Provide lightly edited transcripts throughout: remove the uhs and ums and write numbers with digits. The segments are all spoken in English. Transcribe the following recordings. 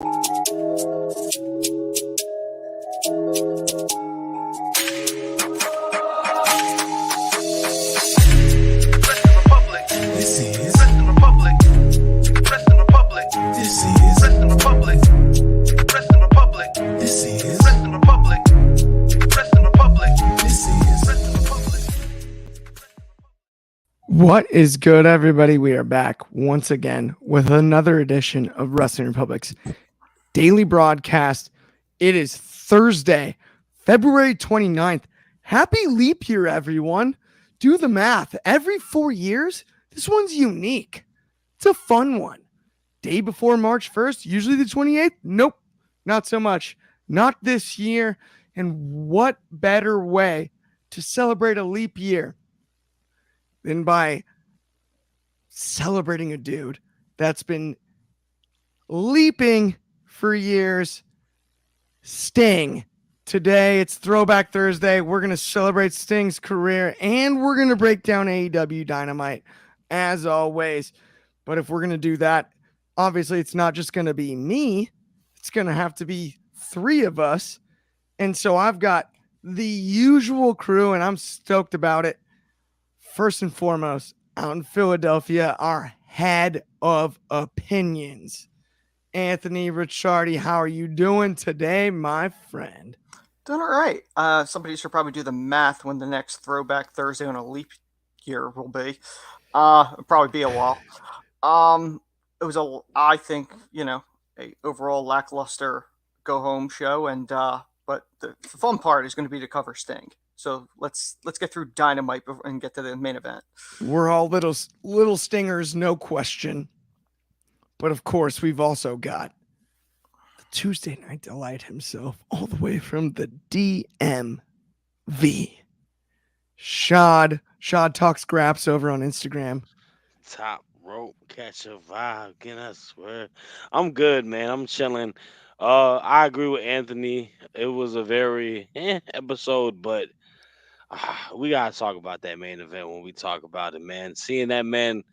What is good, everybody? We are back once again with another edition of Wrestling Republic's daily broadcast. It is Thursday, February 29th. Happy leap year, everyone. Do the math. Every 4 years, this one's unique. It's a fun one. Day before March 1st, usually the 28th. Nope, not so much. Not this year. And what better way to celebrate a leap year than by celebrating a dude that's been leaping for years, Sting. Today, it's Throwback Thursday. We're going to celebrate Sting's career, and we're going to break down AEW Dynamite, as always. But if we're going to do that, obviously, it's not just going to be me. It's going to have to be three of us. And so I've got the usual crew, and I'm stoked about it. First and foremost, out in Philadelphia, our head of opinions, Anthony Ricciardi. How are you doing today, my friend? Doing all right. Somebody should probably do the math when the next Throwback Thursday on a leap year will be. It'll probably be a while. It was I think, a overall lackluster go home show, and but the fun part is going to be to cover Sting. So let's get through Dynamite and get to the main event. We're all little stingers, no question. But of course, we've also got the Tuesday Night Delight himself, all the way from the DMV. Shad Talks Graps over on Instagram. Top rope, catch a vibe, can I swear? I'm good, man. I'm chilling. I agree with Anthony. It was a very episode, but we gotta talk about that main event when we talk about it, man. Seeing that man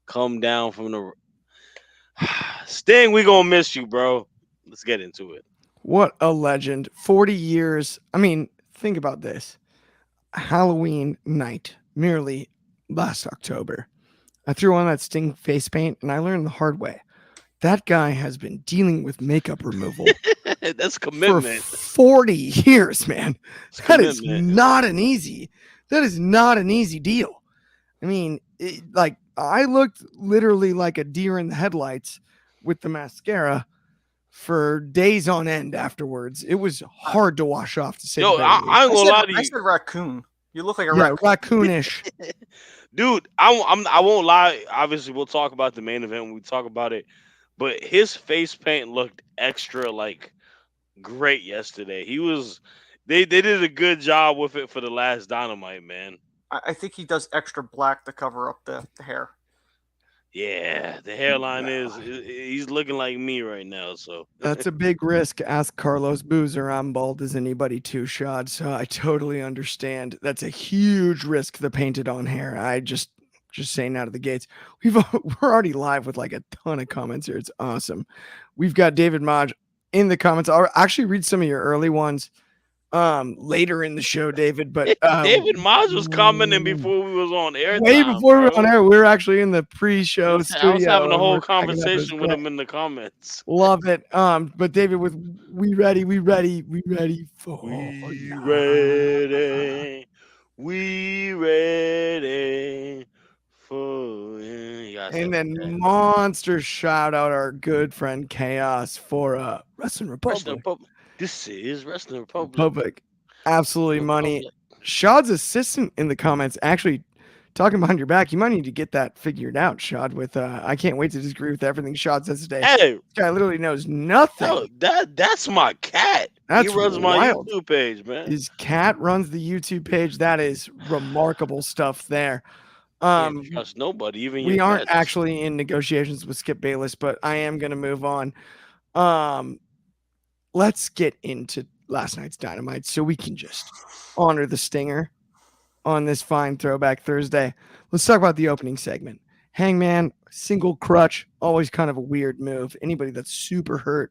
come down from the Sting, we gonna miss you, bro. Let's get into it. What a legend. 40 years. I mean, think about this. Halloween night, merely last October. I threw on that Sting face paint, and I learned the hard way. That guy has been dealing with makeup removal. That's commitment. For 40 years, man. That is not an easy deal. I mean, I looked literally like a deer in the headlights with the mascara for days on end afterwards. It was hard to wash off, to say. Yo, I ain't gonna lie to you. I said raccoon. You look like a raccoonish. Dude, I won't lie. Obviously, we'll talk about the main event when we talk about it. But his face paint looked extra great yesterday. They did a good job with it for the last Dynamite, man. I think he does extra black to cover up the hair. Yeah, the hairline he's looking like me right now. So that's a big risk. Ask Carlos Boozer. I'm bald as anybody too, Shad. So I totally understand. That's a huge risk. The painted on hair. I just saying out of the gates. We're already live with a ton of comments here. It's awesome. We've got David Maj in the comments. I'll actually read some of your early ones later in the show, David. But David Maj was commenting before we was on air. Way before we were on air. We were actually in the pre-show studio. I was having a whole conversation with him in the comments. Love it. But David, we ready for and then monster shout out our good friend Chaos for Wrestling Republic. This is Wrestling Republic. Absolutely money. Shad's assistant in the comments actually talking behind your back. You might need to get that figured out, Shad. With I can't wait to disagree with everything Shad says today. Hey, this guy literally knows nothing. No, that's my cat. He runs my YouTube page, man. His cat runs the YouTube page. That is remarkable stuff there. Can't trust nobody, even we aren't actually in negotiations with Skip Bayless, but I am going to move on. Let's get into last night's Dynamite so we can just honor the Stinger on this fine Throwback Thursday. Let's talk about the opening segment. Hangman, single crutch, always kind of a weird move. Anybody that's super hurt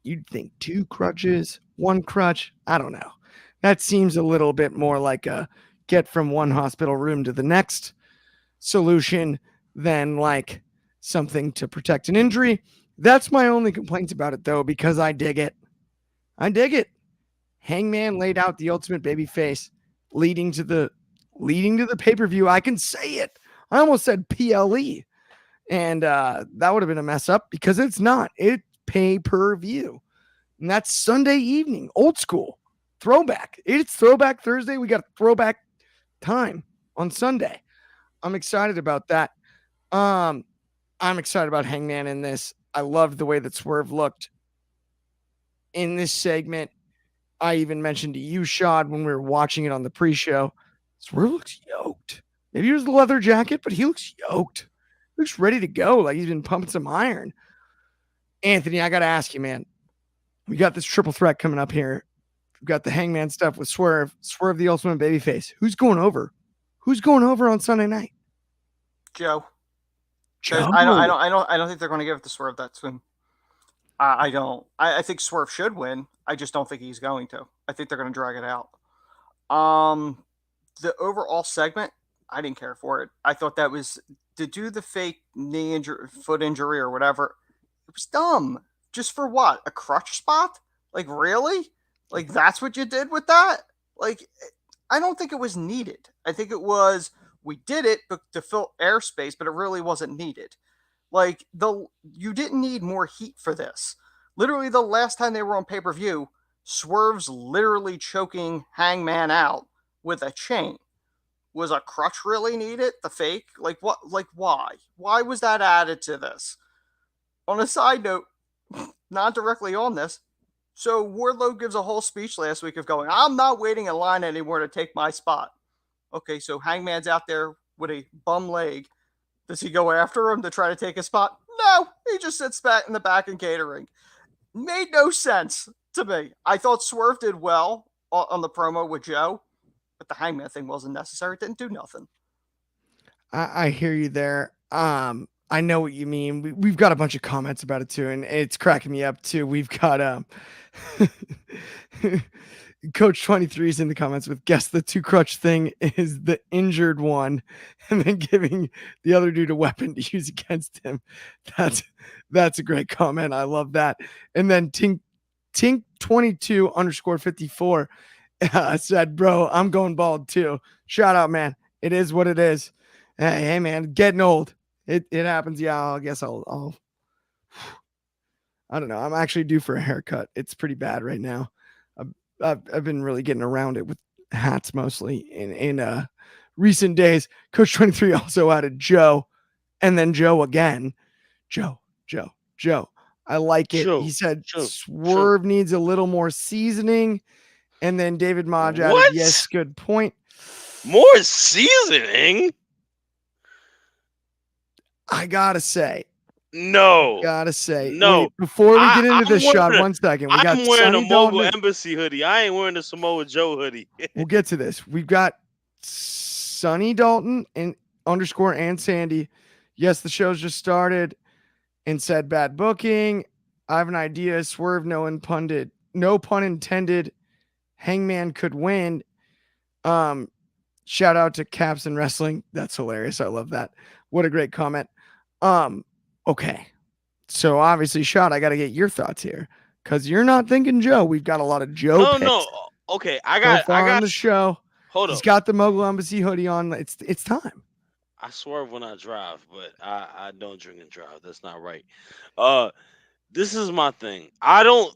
you'd think 2 crutches, 1 crutch. I don't know. That seems a little bit more like a get from one hospital room to the next solution than like something to protect an injury. That's my only complaint about it, though, because I dig it. I dig it. Hangman laid out the ultimate baby face, leading to the pay-per-view. I can say it. I almost said PLE, and that would have been a mess up because it's not. It's pay-per-view, and that's Sunday evening, old school, throwback. It's Throwback Thursday. We got throwback time on Sunday. I'm excited about that. I'm excited about Hangman in this. I loved the way that Swerve looked in this segment. I even mentioned to you, Shad, when we were watching it on the pre-show, Swerve looks yoked. Maybe it was the leather jacket, but he looks yoked. Looks ready to go, like he's been pumping some iron. Anthony, I got to ask you, man. We got this triple threat coming up here. We've got the Hangman stuff with Swerve, Swerve the ultimate babyface. Who's going over? Who's going over on Sunday night? Joe. Joe. I don't think they're going to give it to Swerve that soon. I don't. I think Swerve should win. I just don't think he's going to. I think they're going to drag it out. The overall segment, I didn't care for it. I thought that was to do the fake knee injury, foot injury, or whatever. It was dumb. Just for what? A crutch spot? Like, really? Like, that's what you did with that? Like, I don't think it was needed. I think it was, we did it to fill airspace, but it really wasn't needed. Like, you didn't need more heat for this. Literally, the last time they were on pay-per-view, Swerve's literally choking Hangman out with a chain. Was a crutch really needed? The fake? Like, what? Like, why? Why was that added to this? On a side note, not directly on this, so Wardlow gives a whole speech last week of going, I'm not waiting in line anymore to take my spot. Okay, so Hangman's out there with a bum leg. Does he go after him to try to take his spot? No, he just sits back in the back and catering. Made no sense to me. I thought Swerve did well on the promo with Joe, but the Hangman thing wasn't necessary. It didn't do nothing. I hear you there. I know what you mean. We've got a bunch of comments about it too, and it's cracking me up too. We've got Coach 23 is in the comments with guess the 2 crutch thing is the injured one, and then giving the other dude a weapon to use against him. That's a great comment. I love that. And then Tink 22_54 said, bro, I'm going bald too. Shout out, man. It is what it is. Hey man, getting old. It happens. Yeah, I guess I'll I don't know. I'm actually due for a haircut. It's pretty bad right now. I've been really getting around it with hats mostly in recent days. Coach 23 also added Joe, and then Joe again. Joe. I like it. He said Swerve needs a little more seasoning, and then David Modge added yes, good point. More seasoning? I gotta say. No. Wait, before we get into this shot, 1 second. I'm wearing a Mogul Embassy hoodie. I ain't wearing a Samoa Joe hoodie. We'll get to this. We've got Sonny Dalton and Sandy. Yes, the show's just started and said bad booking. I have an idea. Swerve, no pun intended. Hangman could win. Shout out to Caps and Wrestling. That's hilarious. I love that. What a great comment. Okay. So obviously, Shot, I got to get your thoughts here because you're not thinking Joe. We've got a lot of Joe picks. No. Okay, I got on the show. Hold He's got the Mogul Embassy hoodie on. It's time. I swerve when I drive, but I don't drink and drive. That's not right. This is my thing. I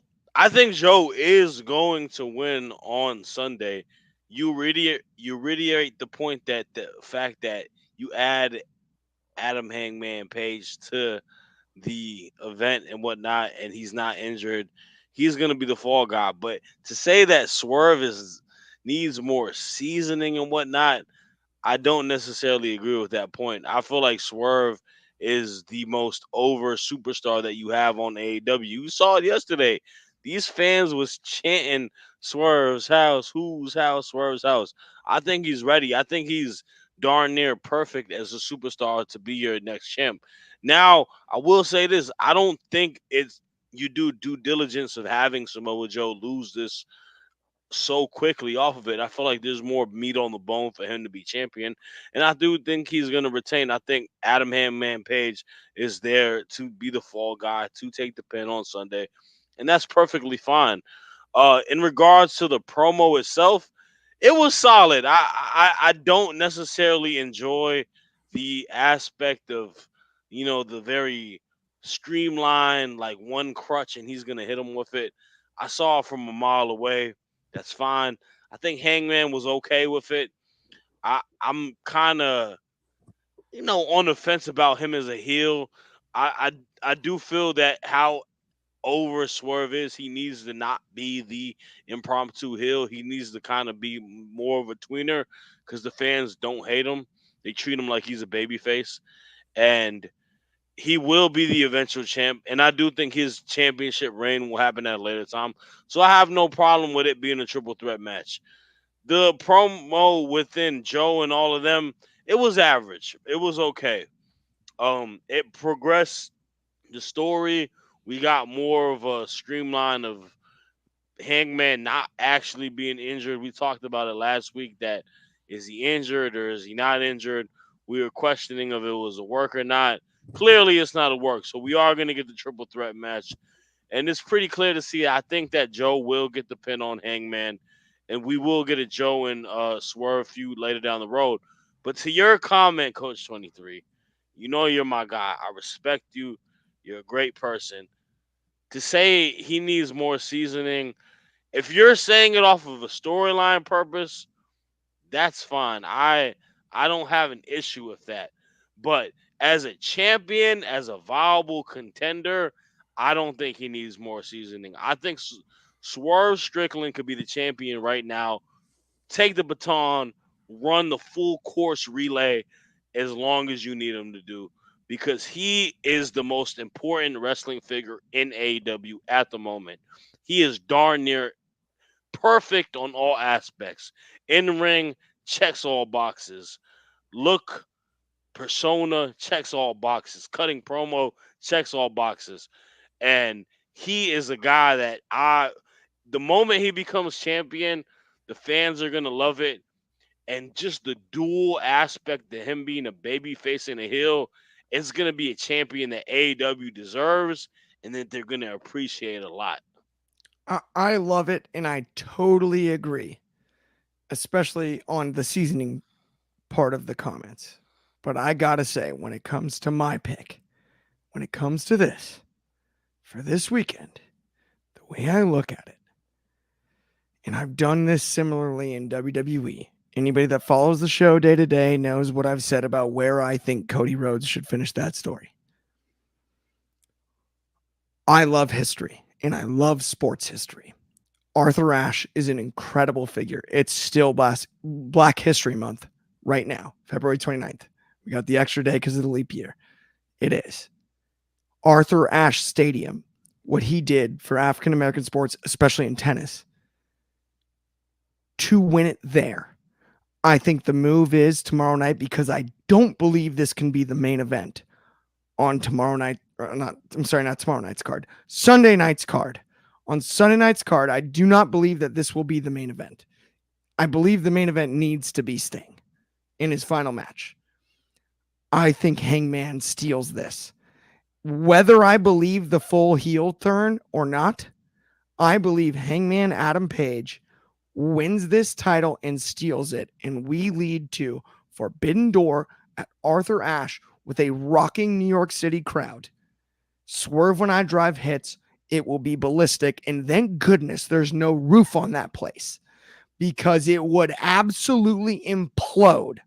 think Joe is going to win on Sunday. You reiterate the point that the fact that you add Adam Hangman Page to the event and whatnot, and he's not injured, he's gonna be the fall guy. But to say that Swerve needs more seasoning and whatnot, I don't necessarily agree with that point. I feel like Swerve is the most over superstar that you have on AEW. You saw it yesterday. These fans was chanting Swerve's house, whose house, Swerve's house. I think he's ready. I think he's darn near perfect as a superstar to be your next champ. Now, I will say this. I don't think it's you do due diligence of having Samoa Joe lose this so quickly off of it. I feel like there's more meat on the bone for him to be champion, and I do think he's going to retain. I think Adam Hangman Page is there to be the fall guy to take the pin on Sunday, and that's perfectly fine. In regards to the promo itself, it was solid. I don't necessarily enjoy the aspect of the very streamlined like one crutch and he's gonna hit him with it. I saw it from a mile away. That's fine. I think Hangman was okay with it. I'm kind of on the fence about him as a heel. I do feel that how over Swerve is, he needs to not be the impromptu heel. He needs to kind of be more of a tweener because the fans don't hate him. They treat him like he's a babyface, and he will be the eventual champ. And I do think his championship reign will happen at a later time. So I have no problem with it being a triple threat match. The promo within Joe and all of them, it was average. It was okay. It progressed the story. We got more of a streamline of Hangman not actually being injured. We talked about it last week. That is he injured or is he not injured? We were questioning if it was a work or not. Clearly, it's not a work. So we are going to get the triple threat match, and it's pretty clear to see. I think that Joe will get the pin on Hangman, and we will get a Joe and Swerve feud later down the road. But to your comment, Coach 23, you're my guy. I respect you. You're a great person. To say he needs more seasoning, if you're saying it off of a storyline purpose, that's fine. I don't have an issue with that. But as a champion, as a viable contender, I don't think he needs more seasoning. I think Swerve Strickland could be the champion right now. Take the baton, run the full course relay as long as you need him to do because he is the most important wrestling figure in AEW at the moment. He is darn near perfect on all aspects. In ring, checks all boxes. Look, persona, checks all boxes. Cutting promo, checks all boxes. And he is a guy that the moment he becomes champion, the fans are going to love it. And just the dual aspect of him being a baby facing a heel, it's going to be a champion that AEW deserves and that they're going to appreciate a lot. I love it, and I totally agree, especially on the seasoning part of the comments. But I gotta say, when it comes to my pick, when it comes to this, for this weekend, the way I look at it, and I've done this similarly in WWE. Anybody that follows the show day to day knows what I've said about where I think Cody Rhodes should finish that story. I love history, and I love sports history. Arthur Ashe is an incredible figure. It's still Black History Month right now, February 29th. We got the extra day because of the leap year. It is. Arthur Ashe Stadium, what he did for African-American sports, especially in tennis, to win it there. I think the move is tomorrow night because I don't believe this can be the main event on tomorrow night. Not tomorrow night's card. Sunday night's card. On Sunday night's card, I do not believe that this will be the main event. I believe the main event needs to be Sting in his final match. I think Hangman steals this. Whether I believe the full heel turn or not, I believe Hangman Adam Page wins this title and steals it, and we lead to Forbidden Door at Arthur Ashe with a rocking New York City crowd. Swerve When I Drive hits, it will be ballistic, and thank goodness there's no roof on that place because it would absolutely implode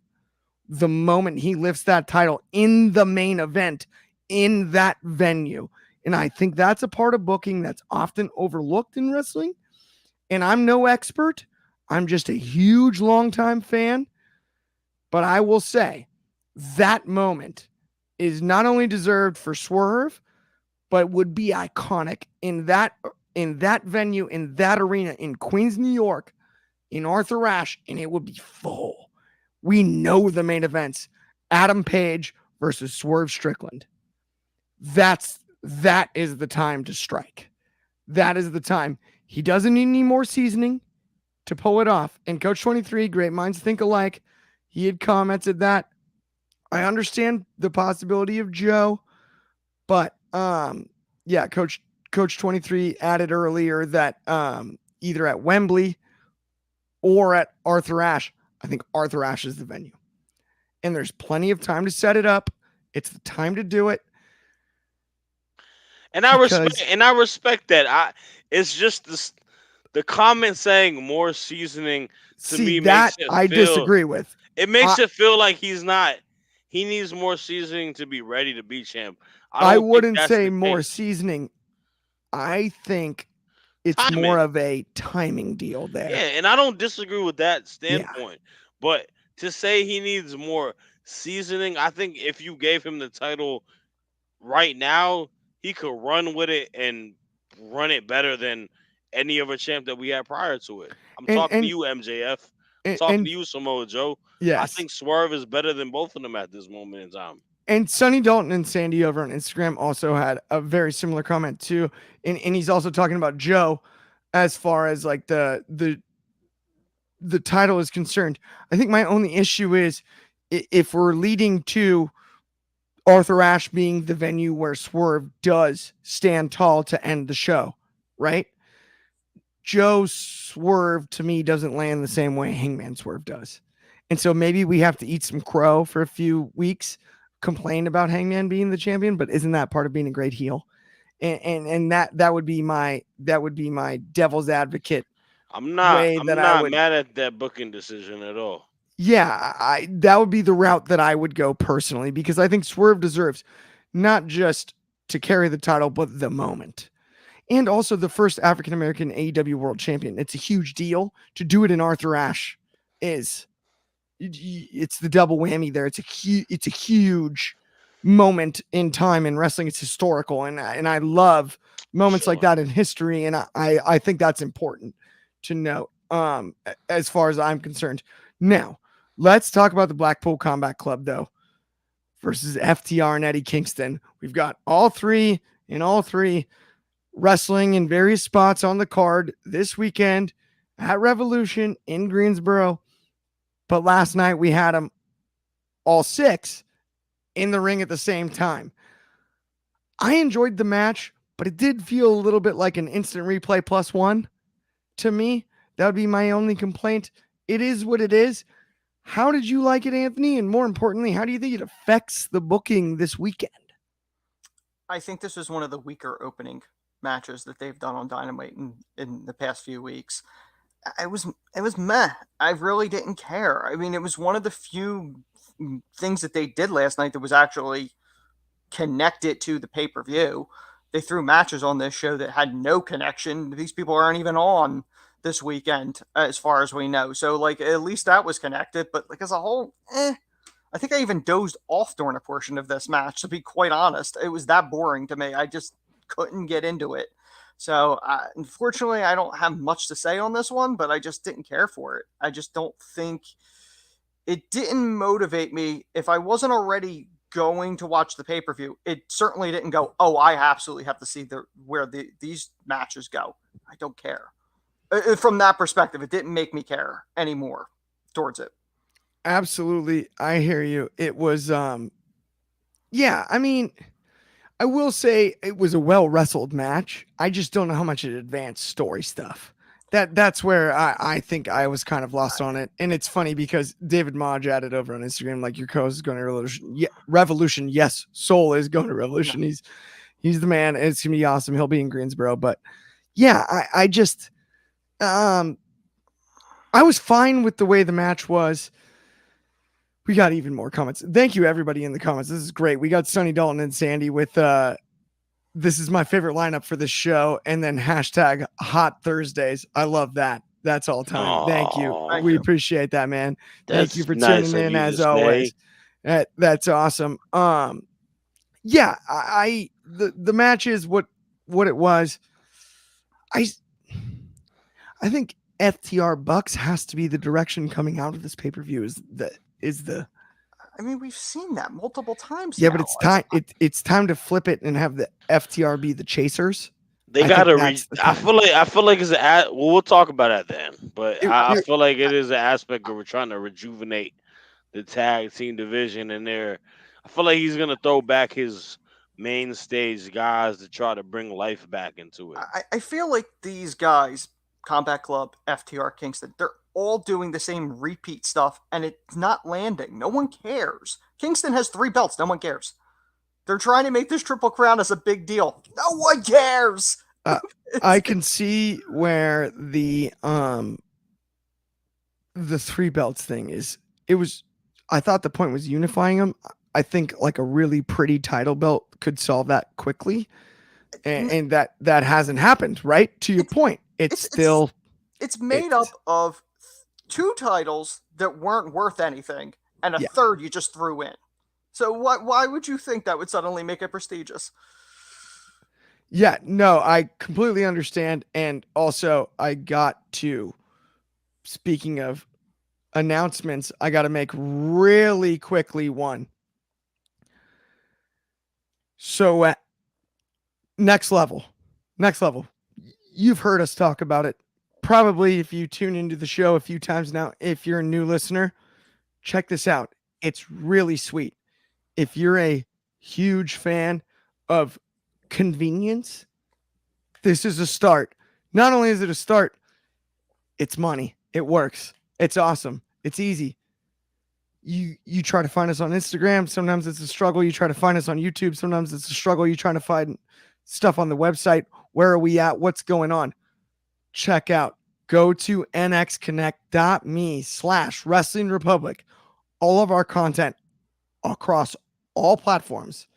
the moment he lifts that title in the main event in that venue. And I think that's a part of booking that's often overlooked in wrestling. And I'm no expert. I'm just a huge, longtime fan. But I will say that moment is not only deserved for Swerve, but would be iconic in that venue, in that arena in Queens, New York, in Arthur Ashe, and it would be full. We know the main events. Adam Page versus Swerve Strickland. That's that is the time to strike. That is the time. He doesn't need any more seasoning to pull it off. And Coach 23, great minds think alike. He had commented that. I understand the possibility of Joe, but yeah, Coach 23 added earlier that either at Wembley or at Arthur Ashe, I think Arthur Ashe is the venue. And there's plenty of time to set it up. It's the time to do it. And I respect that. It's just the comment saying more seasoning to me that makes it I feel, disagree with. It makes it feel like he's not. He needs more seasoning to be ready to be champ. I don't think wouldn't that's say the more case. seasoning. I think it's Timing. more of a timing deal there. Yeah, and I don't disagree with that standpoint. But to say he needs more seasoning, I think if you gave him the title right now, he could run with it and run it better than any other champ that we had prior to it. I'm talking to you, MJF. I'm talking to you, Samoa Joe. Yes. I think Swerve is better than both of them at this moment in time. And Sonny Dalton and Sandy over on Instagram also had a very similar comment too. And he's also talking about Joe as far as like the title is concerned. I think my only issue is if we're leading to Arthur Ashe being the venue where Swerve does stand tall to end the show, right? Joe Swerve to me doesn't land the same way Hangman Swerve does. And so maybe we have to eat some crow for a few weeks, complain about Hangman being the champion, but isn't that part of being a great heel? And that would be my devil's advocate. I'm not mad at that booking decision at all. Yeah, that would be the route that I would go personally, because I think Swerve deserves not just to carry the title, but the moment. And also the first African-American AEW world champion. It's a huge deal. To do it in Arthur Ashe it's the double whammy there. It's a huge moment in time in wrestling. It's historical. And I love moments like that in history. And I think that's important to note, as far as I'm concerned. Now, let's talk about the Blackpool Combat Club, though, versus FTR and Eddie Kingston. We've got all three wrestling in various spots on the card this weekend at Revolution in Greensboro. But last night we had them all six in the ring at the same time. I enjoyed the match, but it did feel a little bit like an instant replay +1 to me. That would be my only complaint. It is what it is. How did you like it, Anthony? And more importantly, how do you think it affects the booking this weekend? I think this was one of the weaker opening matches that they've done on Dynamite in the past few weeks. It was meh. I really didn't care. I mean, it was one of the few things that they did last night that was actually connected to the pay-per-view. They threw matches on this show that had no connection. These people aren't even on this weekend, as far as we know. So, like, at least that was connected. But, like, as a whole, I think I even dozed off during a portion of this match, to be quite honest. It was that boring to me. I just couldn't get into it. So, unfortunately, I don't have much to say on this one, but I just didn't care for it. I just don't think it didn't motivate me. If I wasn't already going to watch the pay-per-view, it certainly didn't go, oh, I absolutely have to see where these matches go. I don't care. From that perspective, it didn't make me care anymore towards it. Absolutely. I hear you. It was, yeah, I mean, I will say it was a well wrestled match. I just don't know how much it advanced story stuff. That's where I think I was kind of lost on it. And it's funny because David Modge added over on Instagram, like, your co-host is going to Revolution. Yeah, Revolution. Yes. Soul is going to Revolution. Yeah. He's the man. It's going to be awesome. He'll be in Greensboro. But yeah, I just, I was fine with the way the match was. We got even more comments. Thank you, everybody in the comments. This is great. We got Sonny Dalton and Sandy with this is my favorite lineup for this show. And then hashtag Hot Thursdays. I love that. That's all time. Thank you. We appreciate that, man. Thank you for tuning in as always. That's awesome. Yeah, the match is what it was. I think FTR Bucks has to be the direction coming out of this pay-per-view is the I mean, we've seen that multiple times. Yeah, now. but it's time. It's time to flip it and have the FTR be the chasers. They I think gotta that's the I time. feel like it's well, we'll talk about that then. But It- I you're- feel like it is an aspect of we're trying to rejuvenate the tag team division, and there, I feel like he's gonna throw back his main stage guys to try to bring life back into it. I feel like these guys, Combat Club, FTR, Kingston, they're all doing the same repeat stuff, and it's not landing. No one cares. Kingston has 3 belts. No one cares. They're trying to make this Triple Crown as a big deal. No one cares. I can see where the 3 belts thing is. It was. I thought the point was unifying them. I think like a really pretty title belt could solve that quickly, and that hasn't happened. Right to your point, it's still it's made up of 2 titles that weren't worth anything, and a third you just threw in. So why would you think that would suddenly make it prestigious? Yeah, no, I completely understand. And also, I got to, speaking of announcements, I got to make really quickly one. So, next level. You've heard us talk about it. Probably if you tune into the show a few times now, if you're a new listener, check this out. It's really sweet. If you're a huge fan of convenience, this is a start. Not only is it a start, it's money. It works. It's awesome. It's easy. You try to find us on Instagram. Sometimes it's a struggle. You try to find us on YouTube. Sometimes it's a struggle. You're trying to find stuff on the website. Where are we at? What's going on? Check out. Go to nxconnect.me/Wrestling Republic. All of our content across all platforms.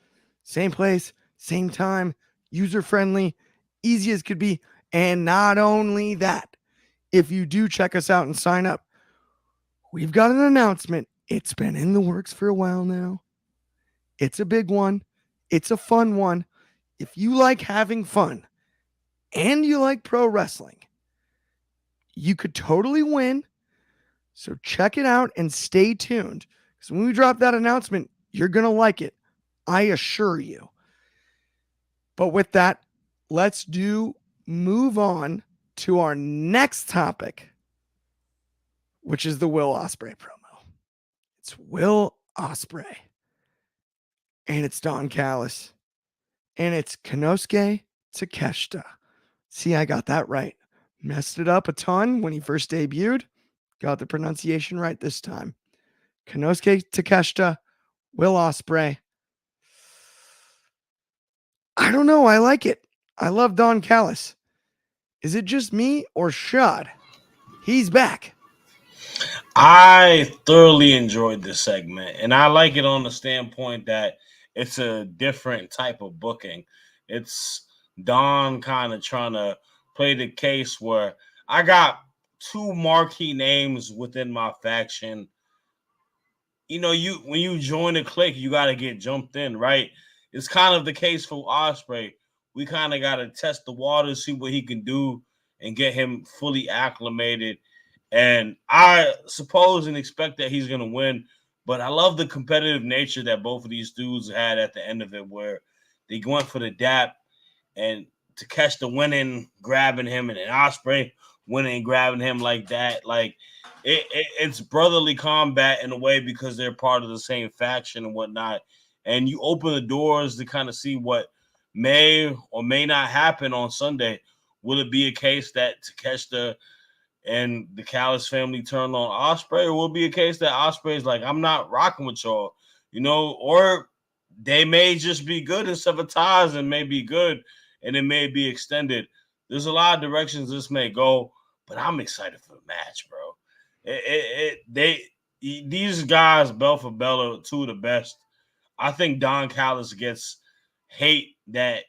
Same place, same time, user-friendly, easy as could be. And not only that, if you do check us out and sign up, we've got an announcement. It's been in the works for a while now. It's a big one. It's a fun one. If you like having fun and you like pro wrestling, you could totally win. So check it out and stay tuned. Because when we drop that announcement, you're going to like it. I assure you. But with that, let's move on to our next topic, which is the Will Ospreay promo. It's Will Ospreay, and it's Don Callis, and it's Konosuke Takeshita. See, I got that right. Messed it up a ton when he first debuted. Got the pronunciation right this time. Konosuke Takeshita, Will Ospreay. I don't know. I like it. I love Don Callis. Is it just me or Shad? He's back. I thoroughly enjoyed this segment, and I like it on the standpoint that it's a different type of booking. It's Don kind of trying to play the case where I got 2 marquee names within my faction. You know, when you join a clique, you got to get jumped in, right? It's kind of the case for Ospreay. We kind of got to test the water, see what he can do, and get him fully acclimated. And I suppose and expect that he's going to win. But I love the competitive nature that both of these dudes had at the end of it, where they went for the dap and to catch the winning, grabbing him, and then Ospreay winning and grabbing him like that. Like it's brotherly combat in a way because they're part of the same faction and whatnot. And you open the doors to kind of see what may or may not happen on Sunday. Will it be a case that Takeshita and the Callis family turn on Ospreay, or will it be a case that Ospreay is like, I'm not rocking with y'all, you know, or they may just be good and sever ties and may be good and it may be extended. There's a lot of directions this may go, but I'm excited for the match, bro. These guys, bell for bell, are 2 of the best. I think Don Callis gets hate that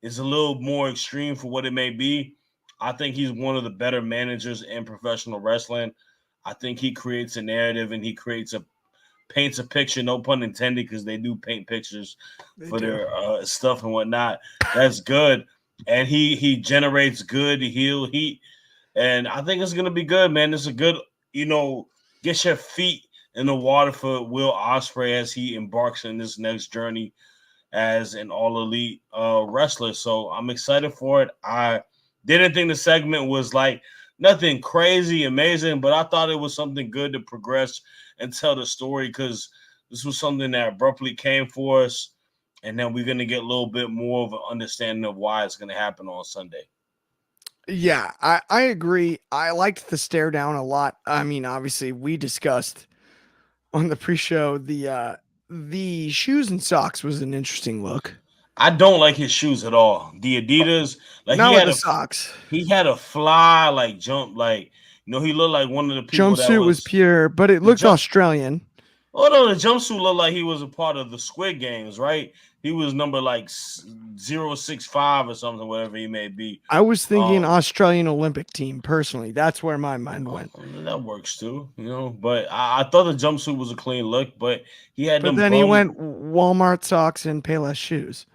is a little more extreme for what it may be. I think he's one of the better managers in professional wrestling. I think he creates a narrative and he paints a picture, no pun intended, because they do paint pictures for their stuff and whatnot. That's good. And he generates good heel heat. And I think it's going to be good, man. It's a good, get your feet in the water for Will Ospreay as he embarks in this next journey as an all elite wrestler. So I'm excited for it. I didn't think the segment was like nothing crazy, amazing, but I thought it was something good to progress and tell the story because this was something that abruptly came for us. And then we're going to get a little bit more of an understanding of why it's going to happen on Sunday. Yeah, I agree. I liked the stare down a lot. I mean, obviously, we discussed on the pre-show the shoes and socks was an interesting look. I don't like his shoes at all. The Adidas, like Not with the socks. He had a fly like jump, like he looked like one of the people Jumpsuit was pure, but it looked Australian. Oh no, the jumpsuit looked like he was a part of the Squid Games, right? He was number like 065 or something, whatever he may be. I was thinking Australian Olympic team personally. That's where my mind went. That works too, But I thought the jumpsuit was a clean look, but he had But then he went Walmart socks and Payless shoes.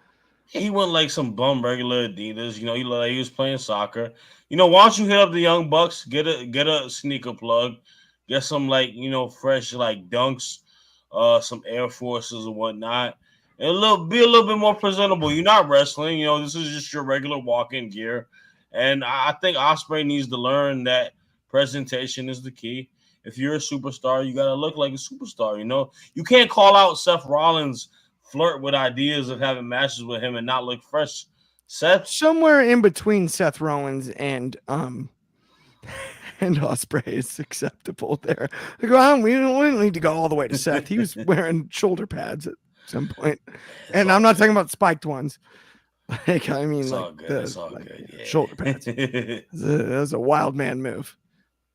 He went like some bum regular Adidas. He looked like he was playing soccer. Why don't you hit up the Young Bucks, get a sneaker plug, get some fresh like Dunks, some Air Forces or whatnot, and be a little bit more presentable. You're not wrestling. This is just your regular walk-in gear. And I think Ospreay needs to learn that presentation is the key. If you're a superstar, you gotta look like a superstar. You can't call out Seth Rollins, flirt with ideas of having matches with him and not look fresh. Seth, somewhere in between Seth Rollins and Ospreay is acceptable there. We don't need to go all the way to Seth. He was wearing shoulder pads at some point, and I'm not talking about spiked ones. Like I mean, shoulder pads. That was a wild man move.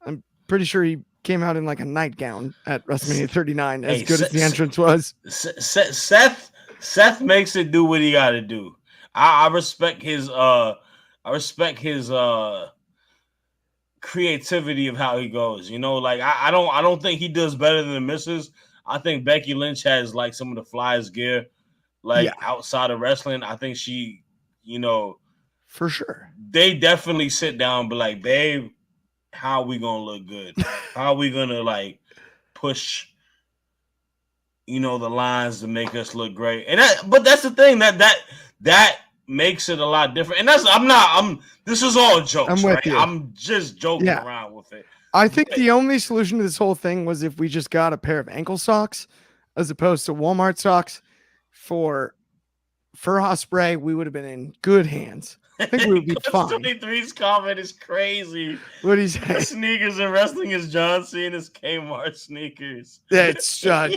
I'm pretty sure he came out in like a nightgown at WrestleMania 39. As good as the entrance was, Seth makes it do what he got to do. I respect his creativity of how he goes. I don't think he does better than the missus. I think Becky Lynch has like some of the flyest gear, outside of wrestling. I think she, for sure. They definitely sit down and be like, babe, how are we gonna look good? How are we gonna like push the lines to make us look great? But that's the thing that makes it a lot different. And this is all jokes. I'm with you. I'm just joking around with it. I think the only solution to this whole thing was if we just got a pair of ankle socks as opposed to Walmart socks for Ospreay, we would have been in good hands. I think we would be fine. 23's comment is crazy. What do you say? Sneakers and wrestling is John Cena's Kmart sneakers. That's John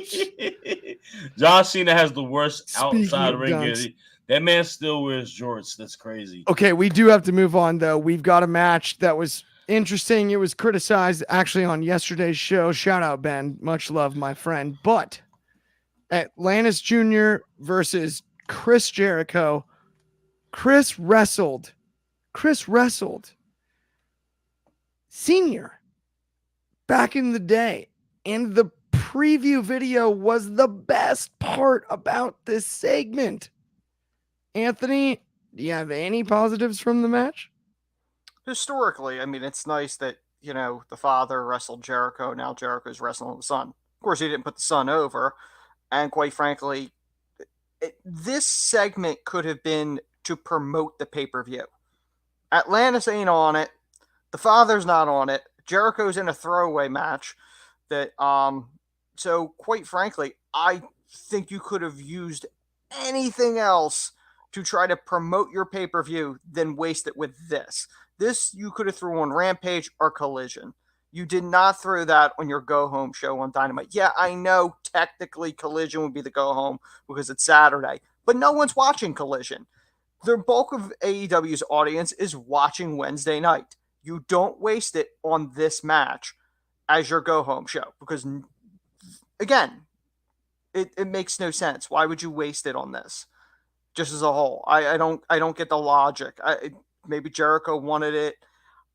Cena has the worst outside ring gear. That man still wears jorts. That's crazy. Okay, we do have to move on, though. We've got a match that was interesting. It was criticized actually on yesterday's show. Shout out, Ben. Much love, my friend. But Atlantis Jr. versus Chris Jericho. Chris wrestled Senior back in the day. And the preview video was the best part about this segment. Anthony, do you have any positives from the match? Historically, I mean, it's nice that, the father wrestled Jericho. Now Jericho's wrestling the son. Of course, he didn't put the son over. And quite frankly, this segment could have been to promote the pay-per-view. Atlantis ain't on it. The father's not on it. Jericho's in a throwaway match. So quite frankly, I think you could have used anything else to try to promote your pay-per-view than waste it with this. This you could have thrown on Rampage or Collision. You did not throw that on your go-home show on Dynamite. Yeah, I know technically Collision would be the go-home because it's Saturday, but no one's watching Collision. The bulk of AEW's audience is watching Wednesday night. You don't waste it on this match as your go-home show because, again, it makes no sense. Why would you waste it on this? Just as a whole, I don't get the logic. Maybe Jericho wanted it.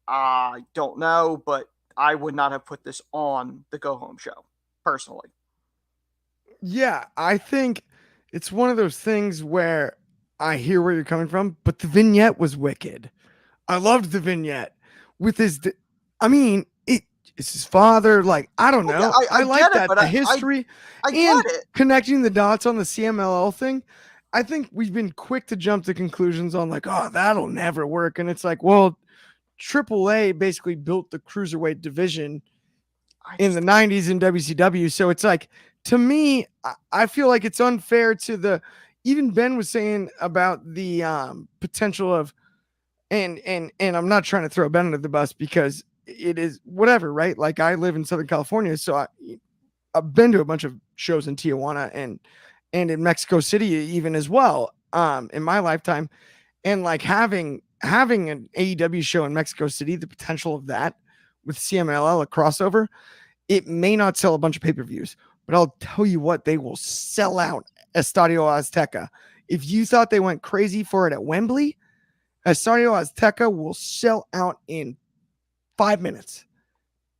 I don't know, but I would not have put this on the go-home show, personally. Yeah, I think it's one of those things where I hear where you're coming from, but the vignette was wicked. I loved the vignette with his. Is his father like? I don't know. Yeah, I like get it, that but the I history I and get it. connecting the dots on the CMLL thing. I think we've been quick to jump to conclusions on like, oh, that'll never work, and it's like, well, AAA basically built the cruiserweight division in the 90s in WCW, so it's like, to me, I feel like it's unfair to the. Even Ben was saying about the potential of, and I'm not trying to throw Ben under the bus because it is whatever, right? Like I live in Southern California, so I've been to a bunch of shows in Tijuana and in Mexico City even as well in my lifetime, and like having an AEW show in Mexico City, the potential of that with CMLL, a crossover, it may not sell a bunch of pay-per-views, but I'll tell you what, they will sell out Estadio Azteca. If you thought they went crazy for it at Wembley, Estadio Azteca will sell out in 5 minutes.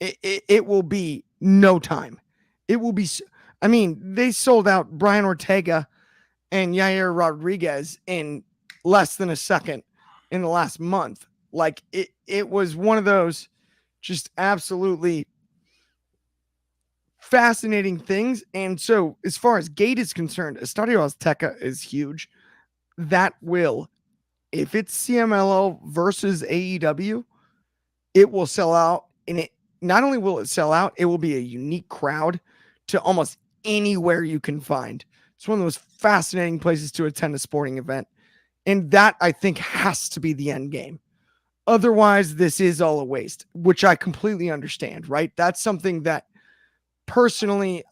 It will be no time. It will be. I mean, they sold out Brian Ortega and Yair Rodriguez in less than a second in the last month. Like it was one of those just absolutely fascinating things. And so as far as gate is concerned, Estadio Azteca is huge. That will, if it's CMLL versus AEW, it will sell out. And it not only will it sell out, it will be a unique crowd to almost anywhere you can find. It's one of those fascinating places to attend a sporting event. And that, I think, has to be the end game. Otherwise, this is all a waste, which I completely understand, right? That's something that personally,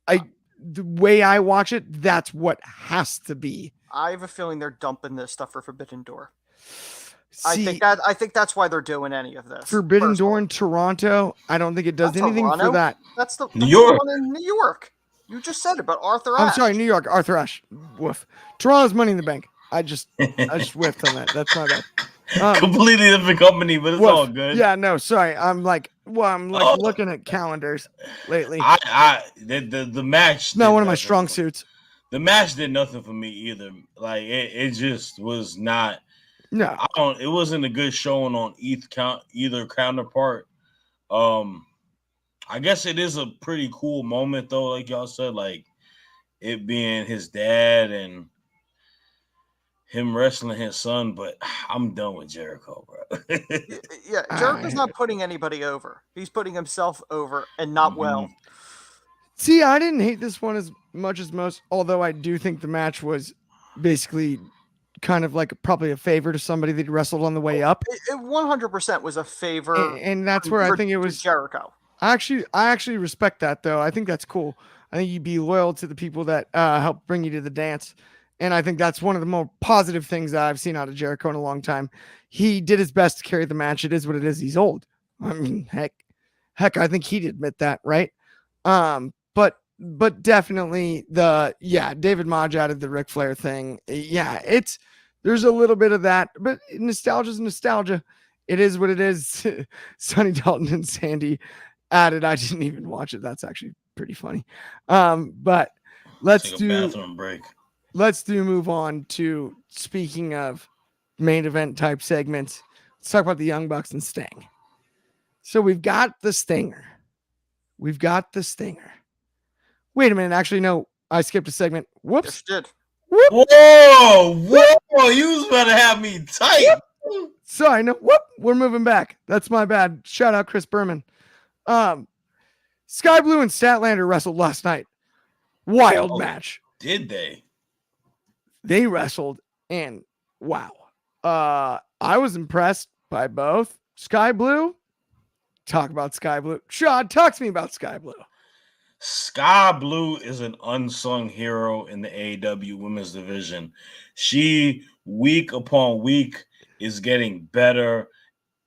the way I watch it, that's what has to be. I have a feeling they're dumping this stuff for Forbidden Door. See, I think that's why they're doing any of this. Forbidden personally. Door in Toronto, I don't think it does Not anything for Toronto. that. That's the New York. one in New York. You just said it about Arthur I'm Ashe. sorry, New York, Arthur Ashe. Woof. Toronto's Money in the Bank. I just whiffed on that. That's my bad. Completely different company, but it's woof. all good. Yeah, no, sorry. I'm looking at calendars lately. The match. Not one of my strong suits. The match did nothing for me either. Like it just was not. No, It wasn't a good showing on either counterpart. I guess it is a pretty cool moment though, like y'all said, like it being his dad and him wrestling his son. But I'm done with Jericho, bro. Yeah, Jericho's not putting anybody over. He's putting himself over, and not well. See, I didn't hate this one as much as most, although I do think the match was basically kind of like probably a favor to somebody that wrestled on the way up. It 100% was a favor, and that's where I think it was Jericho. I actually respect that though. I think that's cool. I think you'd be loyal to the people that help bring you to the dance. And I think that's one of the more positive things that I've seen out of Jericho in a long time. He did his best to carry the match. It is what it is. He's old. I mean, heck, I think he'd admit that, right? But definitely David Maj added the Ric Flair thing. Yeah, there's a little bit of that, but nostalgia's nostalgia. It is what it is. Sonny Dalton and Sandy added. I didn't even watch it. That's actually pretty funny. But let's Take a bathroom break. Let's move on to, speaking of main event type segments, let's talk about the Young Bucks and Sting. So we've got the Stinger. Wait a minute. Actually, no, I skipped a segment. Whoops. Yes, you did. Whoop. Whoa! You was about to have me tight. Whoop. Sorry, no. Whoop. We're moving back. That's my bad. Shout out Chris Berman. Sky Blue and Statlander wrestled last night. Wild match. Did they? They wrestled, and wow. I was impressed by both. Sky Blue. Talk about Sky Blue. Shad, talk to me about Sky Blue. Sky Blue is an unsung hero in the AEW women's division. She, week upon week, is getting better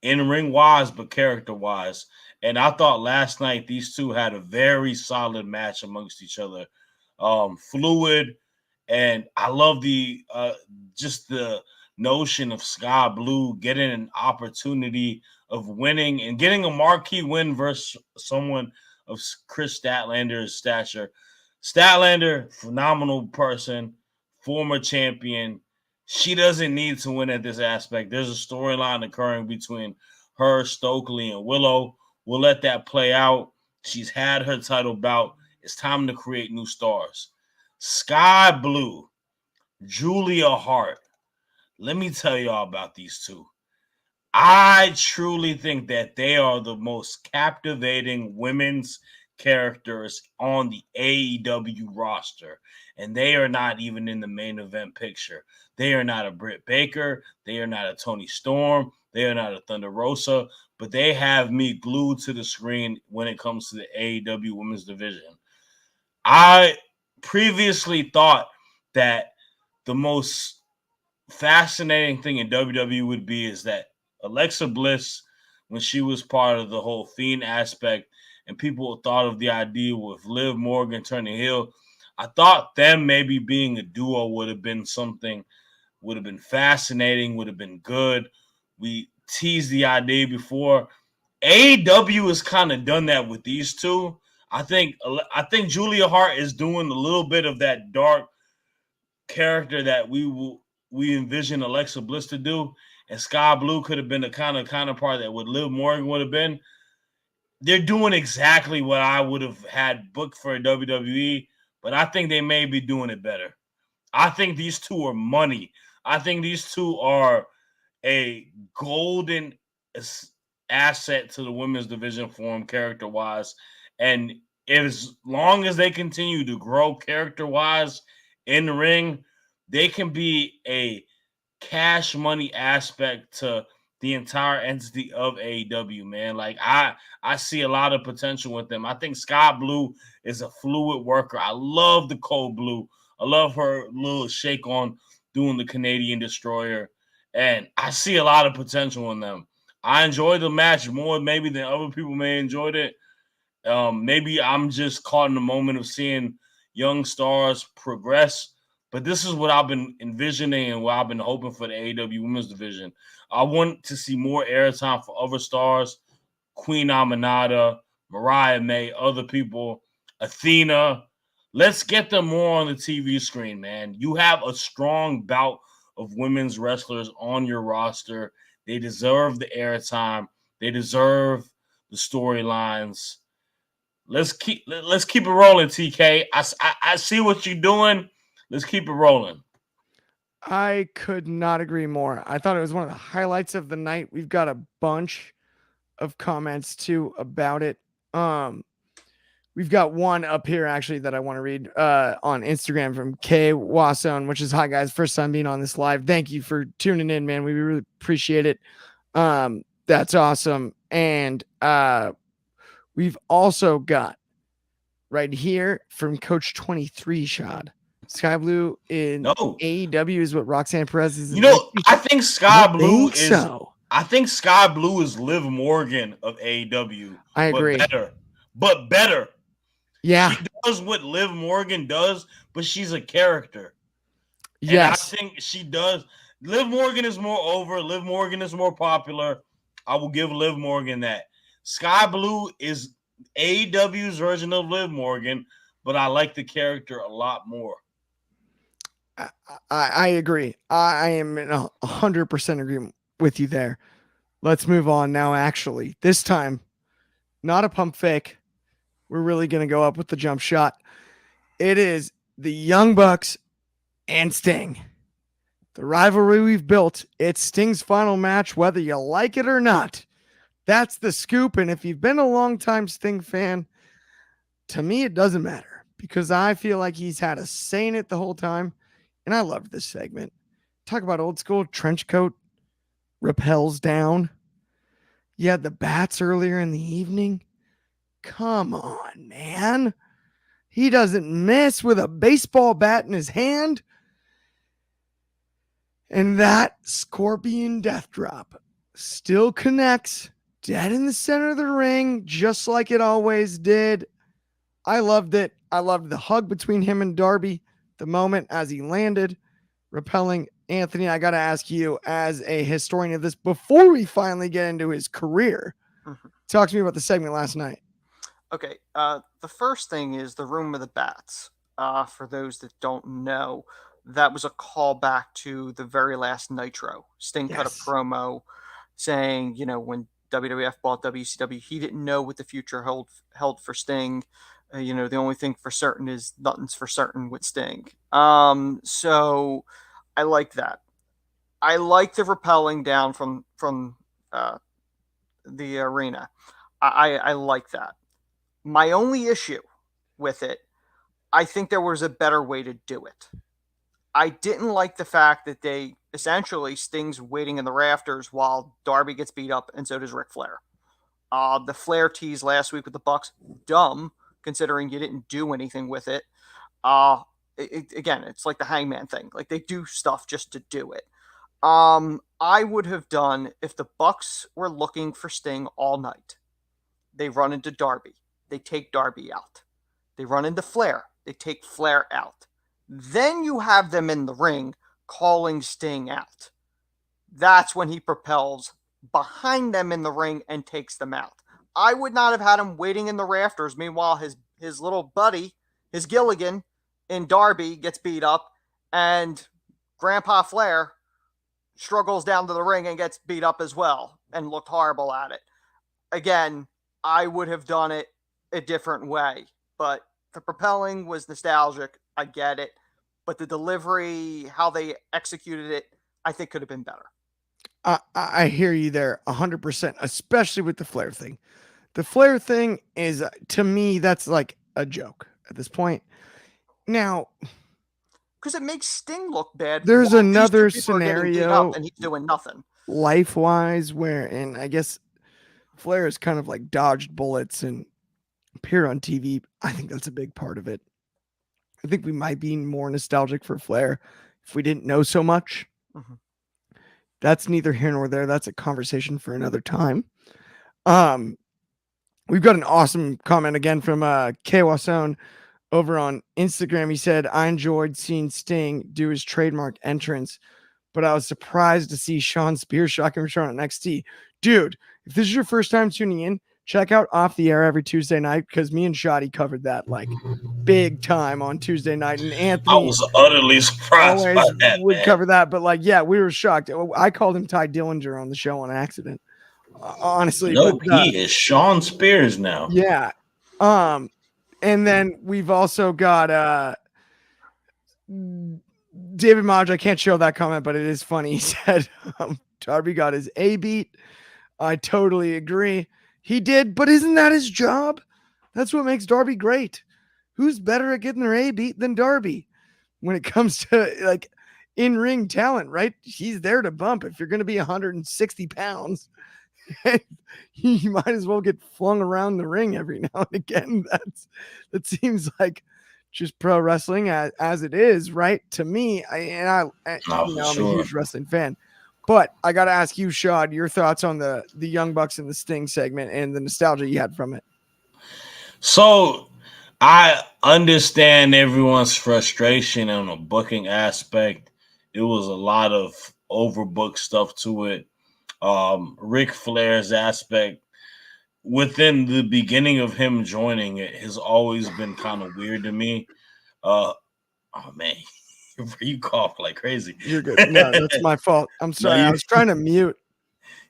in ring wise, but character wise. And I thought last night these two had a very solid match amongst each other. Fluid, and I love the just the notion of Sky Blue getting an opportunity of winning and getting a marquee win versus someone of Chris Statlander's stature. Statlander, phenomenal person, former champion. She doesn't need to win at this aspect. There's a storyline occurring between her, Stokely, and Willow we'll let that play out. She's had her title bout. It's time to create new stars. Sky Blue, Julia Hart. Let me tell y'all about these two. I truly think that they are the most captivating women's characters on the AEW roster. And they are not even in the main event picture. They are not a Britt Baker. They are not a Toni Storm. They are not a Thunder Rosa. But they have me glued to the screen when it comes to the AEW women's division. I previously thought that the most fascinating thing in WWE would be is that Alexa Bliss, when she was part of the whole Fiend aspect, and people thought of the idea with Liv Morgan turning heel, I thought them maybe being a duo would have been something, would have been fascinating, would have been good. We teased the idea before. AEW has kind of done that with these two. I think Julia Hart is doing a little bit of that dark character that we envision Alexa Bliss to do, and Sky Blue could have been the kind of counterpart that would Liv Morgan would have been. They're doing exactly what I would have had booked for WWE, but I think they may be doing it better. I think these two are money. I think these two are a golden asset to the women's division for them character-wise. And as long as they continue to grow character-wise in the ring, they can be a cash money aspect to the entire entity of AEW, man. Like I see a lot of potential with them. I think Sky Blue is a fluid worker. I love the Cold Blue. I love her little shake on doing the Canadian Destroyer. And I see a lot of potential in them. I enjoyed the match more maybe than other people may have enjoyed it. Maybe I'm just caught in the moment of seeing young stars progress. But this is what I've been envisioning and what I've been hoping for the AEW Women's Division. I want to see more airtime for other stars, Queen Aminata, Mariah May, other people, Athena. Let's get them more on the TV screen, man. You have a strong bout of women's wrestlers on your roster. They deserve the airtime. They deserve the storylines. Let's keep it rolling, TK. I see what you're doing. Let's keep it rolling. I could not agree more. I thought it was one of the highlights of the night. We've got a bunch of comments too about it. We've got one up here actually that I want to read on Instagram from K Wasson, which is, hi guys, first time being on this live. Thank you for tuning in, man. We really appreciate it. That's awesome. And we've also got right here from Coach 23 Shad. Sky Blue in AEW is what Roxanne Perez is. I think Sky Blue is. So. I think Sky Blue is Liv Morgan of AEW. I agree. But better. Yeah. She does what Liv Morgan does, but she's a character. Yes. And I think she does. Liv Morgan is more over. Liv Morgan is more popular. I will give Liv Morgan that. Sky Blue is AEW's version of Liv Morgan, but I like the character a lot more. I agree. I am in 100% agreement with you there. Let's move on now. Actually, this time, not a pump fake. We're really going to go up with the jump shot. It is the Young Bucks and Sting. The rivalry we've built. It's Sting's final match, whether you like it or not. That's the scoop. And if you've been a long-time Sting fan, to me, it doesn't matter because I feel like he's had a say in it the whole time. And I loved this segment. Talk about old school trench coat, rappels down. You had the bats earlier in the evening. Come on, man. He doesn't miss with a baseball bat in his hand. And that scorpion death drop still connects dead in the center of the ring, just like it always did. I loved it. I loved the hug between him and Darby. The moment as he landed, repelling Anthony. I got to ask you, as a historian of this, before we finally get into his career, talk to me about the segment last night. Okay, the first thing is the Room of the Bats. For those that don't know, that was a callback to the very last Nitro. Sting cut a promo saying, when WWF bought WCW, he didn't know what the future held for Sting. The only thing for certain is nothing's for certain with Sting. So I like that. I like the rappelling down from the arena. I like that. My only issue with it, I think there was a better way to do it. I didn't like the fact that they essentially Sting's waiting in the rafters while Darby gets beat up, and so does Ric Flair. The Flair tease last week with the Bucks, dumb considering you didn't do anything with it. Again, it's like the Hangman thing. Like they do stuff just to do it. I would have done if the Bucks were looking for Sting all night. They run into Darby. They take Darby out. They run into Flair. They take Flair out. Then you have them in the ring calling Sting out. That's when he propels behind them in the ring and takes them out. I would not have had him waiting in the rafters. Meanwhile, his little buddy, his Gilligan in Darby gets beat up, and Grandpa Flair struggles down to the ring and gets beat up as well and looked horrible at it. Again, I would have done it a different way, but the propelling was nostalgic. I get it. But the delivery, how they executed it, I think could have been better. I hear you there 100%, especially with the Flair thing. The Flair thing is, to me, that's like a joke at this point. Now, because it makes Sting look bad. There's another these people are getting beat scenario up and he's doing nothing. Life-wise, where, and I guess Flair is kind of like dodged bullets and appear on TV. I think that's a big part of it. I think we might be more nostalgic for Flair if we didn't know so much. Mm-hmm. That's neither here nor there. That's a conversation for another time. We've got an awesome comment again from K. Wasson over on Instagram. He said, I enjoyed seeing Sting do his trademark entrance, but I was surprised to see Sean Spears shocking return on NXT. Dude, if this is your first time tuning in, check out Off the Air every Tuesday night, because me and Shoddy covered that like big time on Tuesday night. And Anthony, I was utterly surprised by that, would cover that, but like, yeah, we were shocked. I called him Ty Dillinger on the show on accident. Honestly, nope, he is Sean Spears now. Yeah. And then we've also got David Modge. I can't show that comment, but it is funny. He said Darby got his A beat. I totally agree. He did, but isn't that his job? That's what makes Darby great. Who's better at getting their A beat than Darby when it comes to like in-ring talent, right? He's there to bump. If you're going to be 160 pounds, you might as well get flung around the ring every now and again. That seems like just pro wrestling as it is, right? To me, I'm a huge wrestling fan. But I got to ask you, Shad, your thoughts on the Young Bucks and the Sting segment and the nostalgia you had from it. So I understand everyone's frustration on the booking aspect. It was a lot of overbooked stuff to it. Ric Flair's aspect within the beginning of him joining it has always been kind of weird to me. Oh man. You cough like crazy. You're good. No, that's my fault. I'm sorry. I was trying to mute.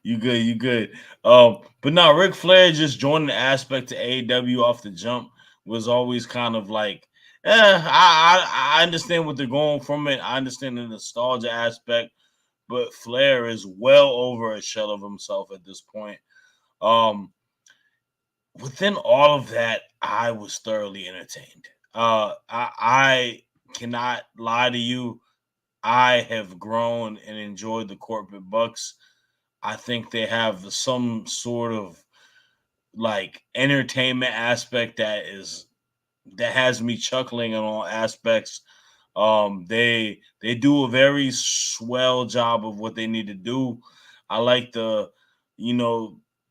You good. But no, Ric Flair just joining the aspect to AEW off the jump was always kind of like, I understand what they're going from it. I understand the nostalgia aspect, but Flair is well over a shell of himself at this point. Within all of that, I was thoroughly entertained. I cannot lie to you. I have grown and enjoyed the corporate Bucks. I think they have some sort of like entertainment aspect that has me chuckling in all aspects. They do a very swell job of what they need to do. I like the,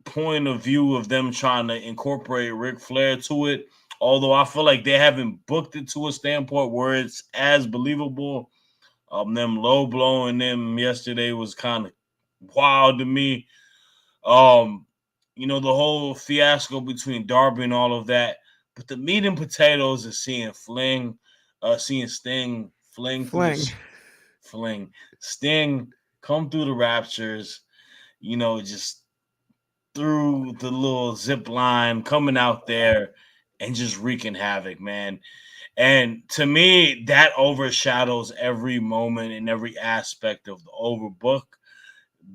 point of view of them trying to incorporate Ric Flair to it. Although I feel like they haven't booked it to a standpoint where it's as believable. Them low blowing them yesterday was kind of wild to me. The whole fiasco between Darby and all of that. But the meat and potatoes is seeing Sting Sting come through the Raptures, just through with the little zip line coming out there and just wreaking havoc, man. And to me, that overshadows every moment and every aspect of the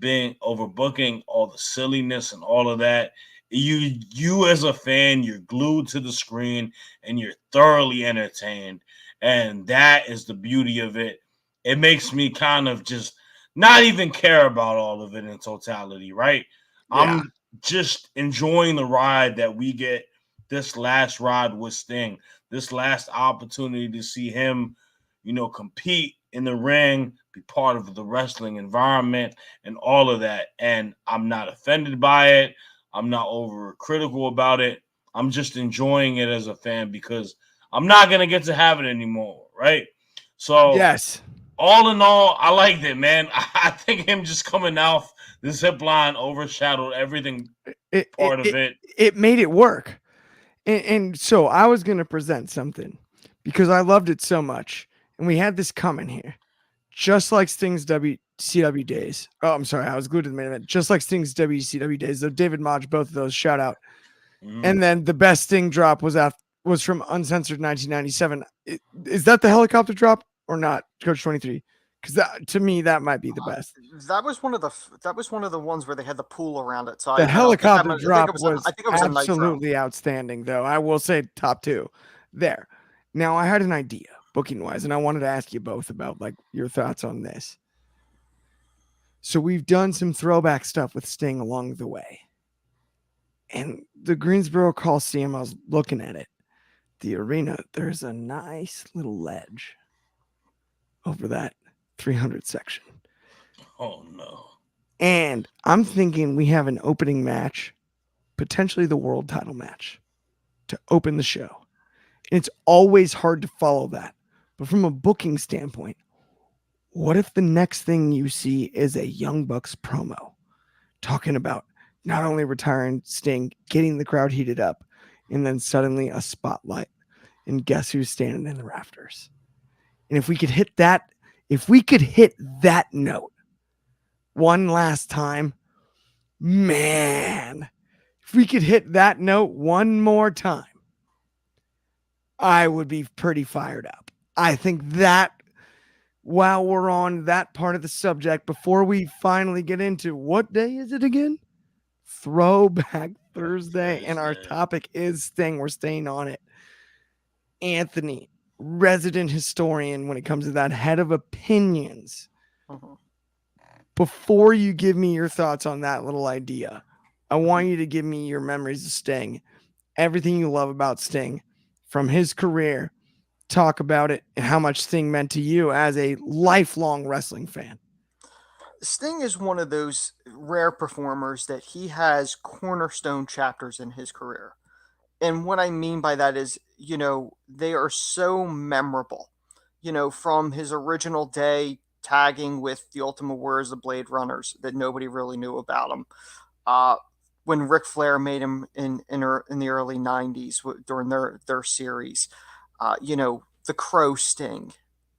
overbooking, all the silliness and all of that. You as a fan, you're glued to the screen and you're thoroughly entertained. And that is the beauty of it. It makes me kind of just not even care about all of it in totality, right? Yeah. I'm just enjoying the ride that we get, this last ride with Sting, this last opportunity to see him, compete in the ring, be part of the wrestling environment and all of that. And I'm not offended by it. I'm not over critical about it. I'm just enjoying it as a fan because I'm not going to get to have it anymore, right? So, Yes. all in all, I liked it, man. I think him just coming off the zip line overshadowed everything part of it. It made it work. And so I was going to present something because I loved it so much. And we had this coming here. Just like Sting's WCW days. Oh, I'm sorry. I was glued to the main event. Just like Sting's WCW days. So David Modge, both of those, shout out. And then the best Sting drop was from Uncensored 1997. Is that the helicopter drop or not, Coach 23? Because to me, that might be the best. That was one of the ones where they had the pool around it. So The helicopter drop was I think it was absolutely outstanding, though. I will say top 2 there. Now, I had an idea, booking wise, and I wanted to ask you both about your thoughts on this. So we've done some throwback stuff with Sting along the way. And the Greensboro Coliseum, I was looking at it. The arena, there's a nice little ledge over that 300 section. Oh, no. And I'm thinking we have an opening match, potentially the world title match, to open the show. And it's always hard to follow that. But from a booking standpoint, what if the next thing you see is a Young Bucks promo talking about not only retiring Sting, getting the crowd heated up, and then suddenly a spotlight. And guess who's standing in the rafters? And if we could hit that note one last time, man, if we could hit that note one more time, I would be pretty fired up. I think that while we're on that part of the subject, before we finally get into what day is it again? Throwback Thursday, and our topic is Sting. We're staying on it. Anthony, resident historian when it comes to that, head of opinions. Before you give me your thoughts on that little idea, I want you to give me your memories of Sting, everything you love about Sting from his career. Talk about it and how much Sting meant to you as a lifelong wrestling fan. Sting is one of those rare performers that he has cornerstone chapters in his career. And what I mean by that is, they are so memorable, from his original day tagging with the Ultimate Warriors, the Blade Runners, that nobody really knew about him. When Ric Flair made him in the early 90s during their series, the Crow Sting,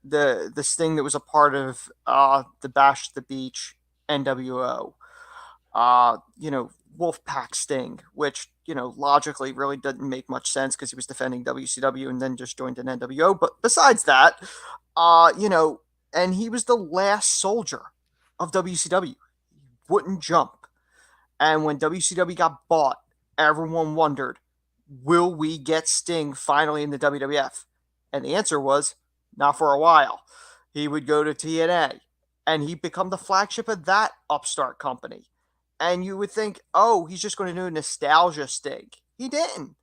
the Sting that was a part of the Bash at the Beach NWO, Wolfpack Sting, which logically really didn't make much sense because he was defending WCW and then just joined an NWO. But besides that, and he was the last soldier of WCW. He wouldn't jump. And when WCW got bought, everyone wondered, will we get Sting finally in the WWF? And the answer was, not for a while. He would go to TNA, and he'd become the flagship of that upstart company. And you would think, oh, he's just going to do a nostalgia Sting. He didn't.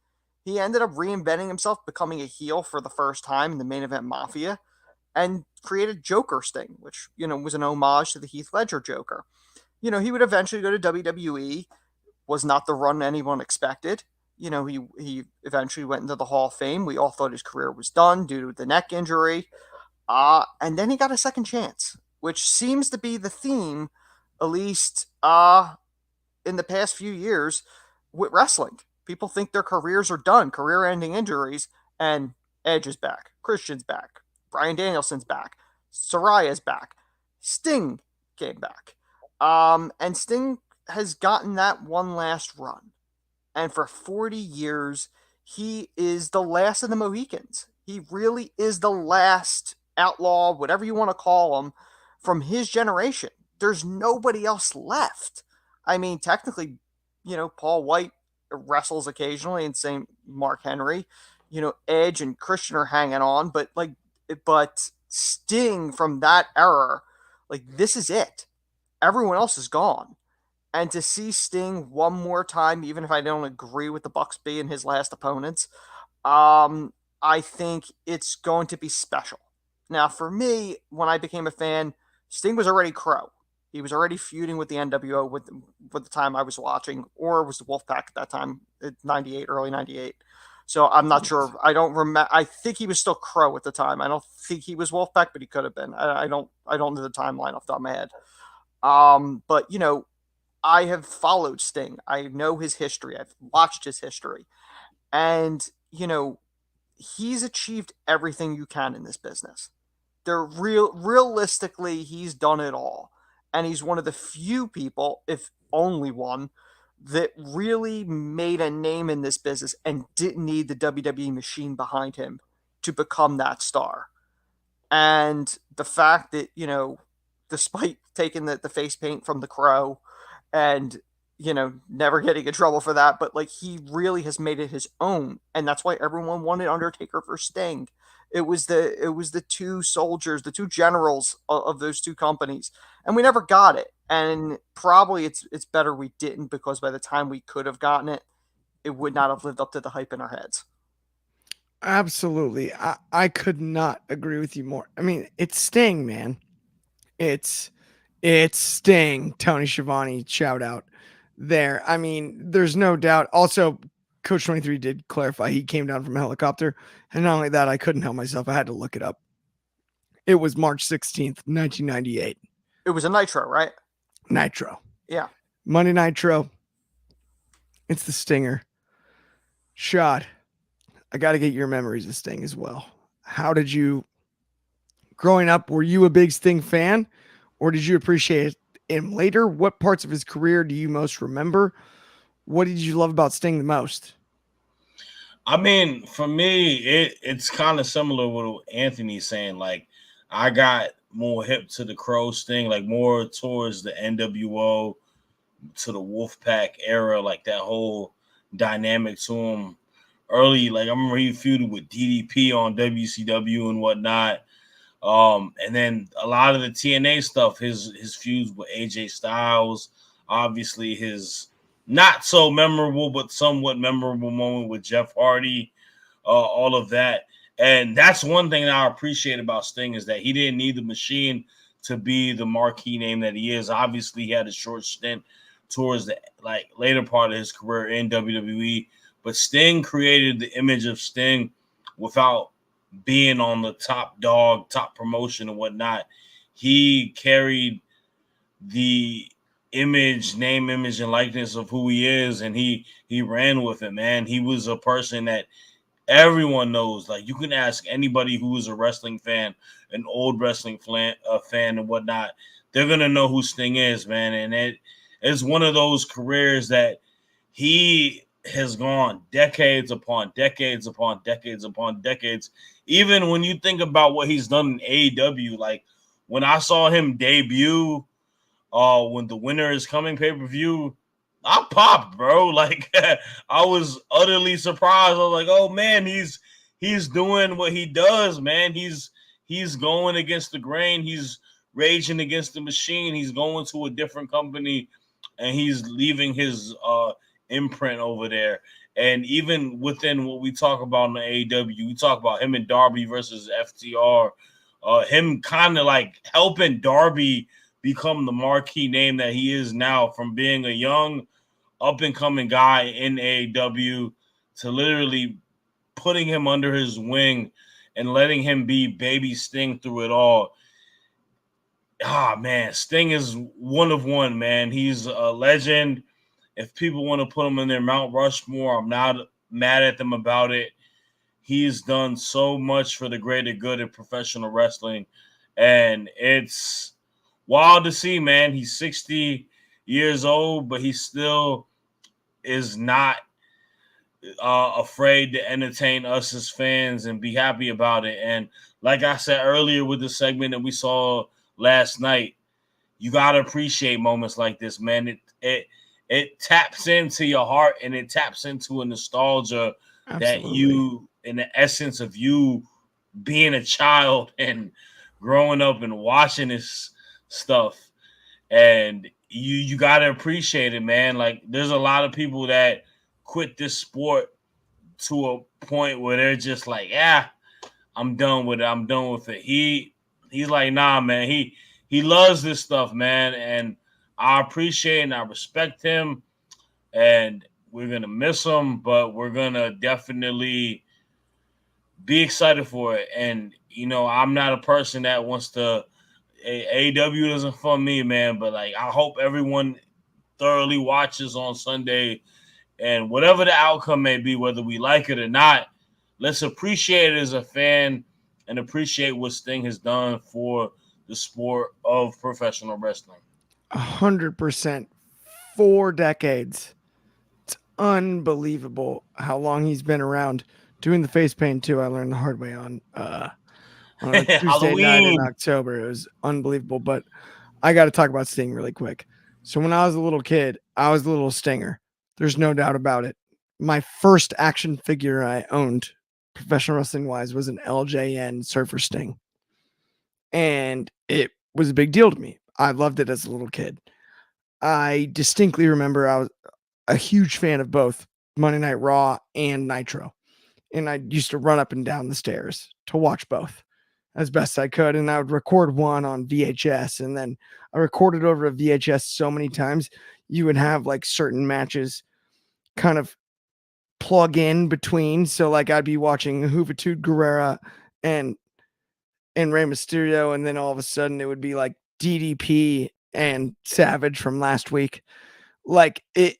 He ended up reinventing himself, becoming a heel for the first time in the Main Event Mafia, and created Joker Sting, which, was an homage to the Heath Ledger Joker. He would eventually go to WWE, was not the run anyone expected. He eventually went into the Hall of Fame. We all thought his career was done due to the neck injury. And then he got a second chance, which seems to be the theme, at least in the past few years with wrestling. People think their careers are done, career-ending injuries, and Edge is back, Christian's back, Bryan Danielson's back, Saraya's back, Sting came back. And Sting has gotten that one last run. And for 40 years, he is the last of the Mohicans. He really is the last outlaw, whatever you want to call him, from his generation. There's nobody else left. I mean, technically, Paul White wrestles occasionally, and same Mark Henry. Edge and Christian are hanging on, but Sting from that era, this is it. Everyone else is gone. And to see Sting one more time, even if I don't agree with the Bucks being his last opponents, I think it's going to be special. Now, for me, when I became a fan, Sting was already Crow. He was already feuding with the NWO with the time I was watching, or it was the Wolfpack at that time, 98, early 98. So I'm not sure. I don't remember. I think he was still Crow at the time. I don't think he was Wolfpack, but he could have been. I don't know the timeline off the top of my head. But I have followed Sting. I know his history. I've watched his history. And, he's achieved everything you can in this business. Realistically, he's done it all. And he's one of the few people, if only one, that really made a name in this business and didn't need the WWE machine behind him to become that star. And the fact that, despite taking the face paint from the Crow and never getting in trouble for that, but he really has made it his own, and that's why everyone wanted Undertaker for Sting. It was the two soldiers, the two generals of those two companies, and we never got it. And probably it's better we didn't, because by the time we could have gotten it, it would not have lived up to the hype in our heads. Absolutely. I could not agree with you more. I mean, it's Sting, man. It's Sting. Tony Schiavone, shout out there. I mean, there's no doubt. Also, Coach 23 did clarify he came down from a helicopter. And not only that, I couldn't help myself. I had to look it up. It was March 16th, 1998. It was a Nitro, right? Nitro. Yeah. Monday Nitro. It's the Stinger. Shad, I got to get your memories of Sting as well. How did you, growing up, were you a big Sting fan, or did you appreciate him later? What parts of his career do you most remember? What did you love about Sting the most? I mean, for me, it's kind of similar with what Anthony's saying. I got more hip to the Crow Sting, more towards the NWO, to the Wolfpack era, that whole dynamic to him early. I remember he feuded with DDP on WCW and whatnot. And then a lot of the TNA stuff, his feuds with AJ Styles, obviously his not so memorable but somewhat memorable moment with Jeff Hardy, all of that. And that's one thing that I appreciate about Sting, is that he didn't need the machine to be the marquee name that he is. Obviously, he had a short stint towards the later part of his career in WWE, but Sting created the image of Sting without being on the top dog, top promotion and whatnot. He carried the image, name, image, and likeness of who he is, and he ran with it, man. He was a person that everyone knows. You can ask anybody who is a wrestling fan, an old wrestling fan and whatnot, they're gonna know who Sting is, man. And it is one of those careers that he has gone decades upon decades upon decades upon decades. Even when you think about what he's done in AEW, when I saw him debut, when the Winter is Coming pay-per-view, I popped, bro. I was utterly surprised. I was like, oh man, he's doing what he does, man. He's going against the grain. He's raging against the machine. He's going to a different company, and he's leaving his imprint over there. And even within what we talk about in the AEW, we talk about him and Darby versus FTR, him kind of helping Darby become the marquee name that he is now, from being a young up-and-coming guy in AEW to literally putting him under his wing and letting him be baby Sting through it all. Man, Sting is one of one, man. He's a legend. If people want to put him in their Mount Rushmore, I'm not mad at them about it. He's done so much for the greater good of professional wrestling, and it's wild to see, man. He's 60 years old, but he still is not afraid to entertain us as fans and be happy about it. And like I said earlier with the segment that we saw last night, you gotta appreciate moments like this, man. It taps into your heart and it taps into a nostalgia that Absolutely. you, in the essence of you being a child and growing up and watching this stuff. And you gotta appreciate it, man. Like there's a lot of people that quit this sport to a point where they're just like, yeah, I'm done with it. I'm done with it. He's like, nah, man. He loves this stuff, man, and I appreciate and I respect him. And we're gonna miss him, but we're gonna definitely be excited for it. And I'm not a person that wants to. AEW doesn't fund me, man, but like I hope everyone thoroughly watches on Sunday, and whatever the outcome may be, whether we like it or not, let's appreciate it as a fan and appreciate what Sting has done for the sport of professional wrestling. 100%. 4 decades. It's unbelievable how long he's been around. Doing the face paint too, I learned the hard way on a Tuesday night in October. It was unbelievable. But I got to talk about Sting really quick. So when I was a little kid, I was the little Stinger. There's no doubt about it. My first action figure I owned, professional wrestling wise, was an LJN Surfer Sting. And it was a big deal to me. I loved it as a little kid. I distinctly remember I was a huge fan of both Monday Night Raw and Nitro. And I used to run up and down the stairs to watch both as best I could. And I would record one on VHS. And then I recorded over a VHS so many times, you would have like certain matches kind of plug in between. So like I'd be watching Juventud Guerrera and Rey Mysterio. And then all of a sudden it would be like DDP and Savage from last week. Like it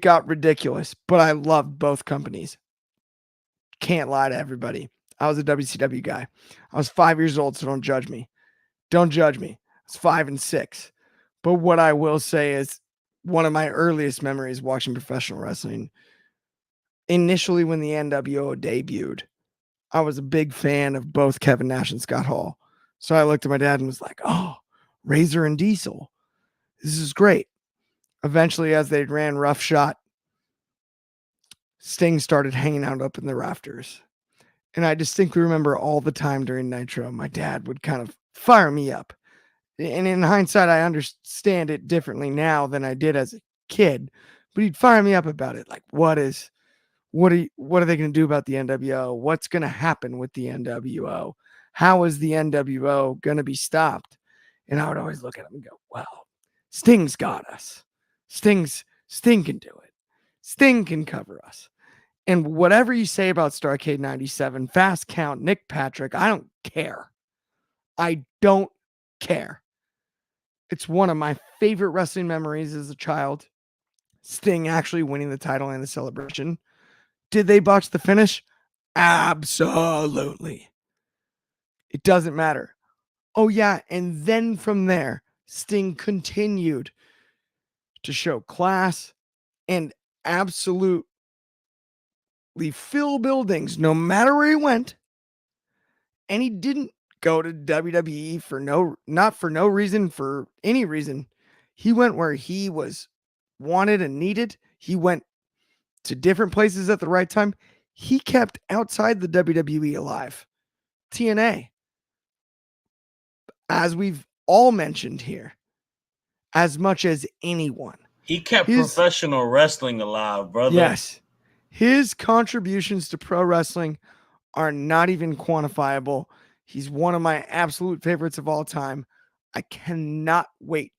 got ridiculous, but I loved both companies. Can't lie to everybody. I was a WCW guy. I was 5 years old, so don't judge me. Don't judge me. I was 5 and 6. But what I will say is one of my earliest memories watching professional wrestling, initially when the NWO debuted, I was a big fan of both Kevin Nash and Scott Hall. So I looked at my dad and was like, oh, Razor and Diesel. This is great. Eventually, as they ran roughshod, Sting started hanging out up in the rafters. And I distinctly remember all the time during Nitro, my dad would kind of fire me up. And in hindsight, I understand it differently now than I did as a kid. But he'd fire me up about it. Like, what are they going to do about the NWO? What's going to happen with the NWO? How is the NWO going to be stopped? And I would always look at him and go, well, Sting's got us. Sting can do it. Sting can cover us. And whatever you say about Starrcade 97, Fast Count, Nick Patrick, I don't care. I don't care. It's one of my favorite wrestling memories as a child. Sting actually winning the title and the celebration. Did they botch the finish? Absolutely. It doesn't matter. Oh, yeah. And then from there, Sting continued to show class and absolutely fill buildings no matter where he went. And he didn't go to WWE not for no reason, for any reason. He went where he was wanted and needed. He went to different places at the right time. He kept outside the WWE alive. TNA, as we've all mentioned here, as much as anyone. He kept professional wrestling alive, brother. Yes. His contributions to pro wrestling are not even quantifiable. He's one of my absolute favorites of all time. I cannot wait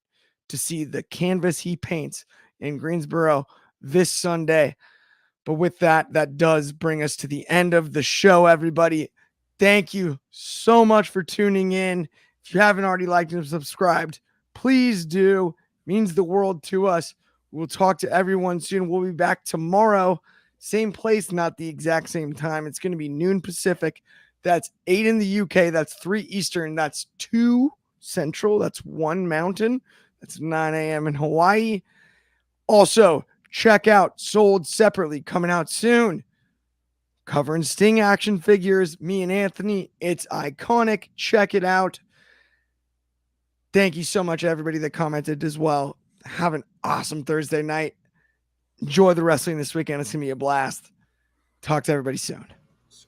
to see the canvas he paints in Greensboro this Sunday. But with that does bring us to the end of the show, everybody. Thank you so much for tuning in. If you haven't already liked and subscribed, please do. It means the world to us. We'll talk to everyone soon. We'll be back tomorrow. Same place, not the exact same time. It's going to be noon Pacific. That's 8 in the UK. That's 3 Eastern. That's 2 Central. That's 1 Mountain. That's 9 a.m. in Hawaii. Also, check out Sold Separately, coming out soon. Covering Sting action figures, me and Anthony. It's iconic. Check it out. Thank you so much, everybody that commented as well. Have an awesome Thursday night. Enjoy the wrestling this weekend. It's going to be a blast. Talk to everybody soon.